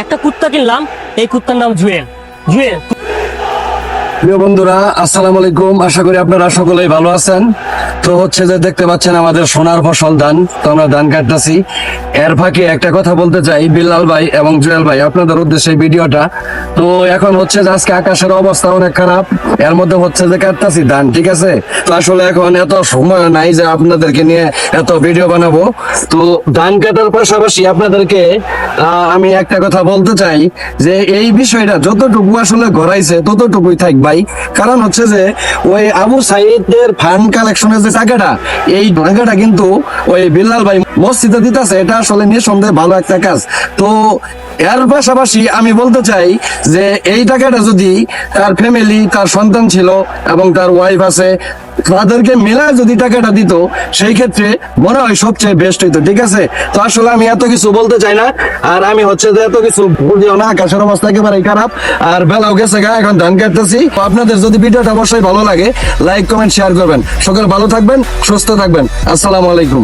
একটা কুত্তা কিনলাম, এই কুত্তার নাম জুয়েল। জুয়েল, প্রিয় বন্ধুরা, আসসালামু আলাইকুম। আশা করি আপনারা সকলেই ভালো আছেন। তো হচ্ছে যে দেখতে পাচ্ছেন আমাদের সোনার ফসল ধান, তো আমরা ধান কাটতেছি। এর ফাঁকে একটা কথা বলতে চাই বিল্লাল ভাই এবং জুয়েল ভাই, আপনাদের উদ্দেশ্যে এই ভিডিওটা। তো এখন হচ্ছে যে আজকে আকাশের অবস্থা অনেক খারাপ, এর মধ্যে হচ্ছে যে কাটতেছি ধান, ঠিক আছে। তো আসলে এখন এত সময় নাই যে আপনাদেরকে নিয়ে এত ভিডিও বানাবো। তো ধান কাটার পাশাপাশি আপনাদেরকে আমি একটা কথা বলতে চাই যে এই বিষয়টা যতটুকু আসলে গড়াইছে ততটুকুই থাক ভাই। কারণ হচ্ছে যে ওই আবু সাইদের ফান্ড কালেকশনের যে টাকাটা, এই টাকাটা কিন্তু ওই বিল্লাল ভাই মসজিদে দিতেছে, এটা আসলে নিঃসন্দেহে ভালো একটা কাজ। তো এর পাশাপাশি আমি বলতে চাই যে এই টাকাটা যদি তার ফ্যামিলি, তার সন্তান ছিল এবং তার ওয়াইফ আছে, তাদেরকে মেলায় যদি টাকাটা দিত, সেই ক্ষেত্রে মনে হয় সবচেয়ে বেস্ট হইতো, ঠিক আছে। তো আসলে আমি এত কিছু বলতে চাই না, আর আমি হচ্ছে যে এত কিছু বুঝিও না, আকাশের অবস্থা একেবারেই খারাপ, আর বেলাও গেছে গা, এখন ধান কাটতেছি। আপনাদের যদি ভিডিওটা অবশ্যই ভালো লাগে, লাইক কমেন্ট শেয়ার করবেন। সকলে ভালো থাকবেন, সুস্থ থাকবেন। আসসালামু আলাইকুম।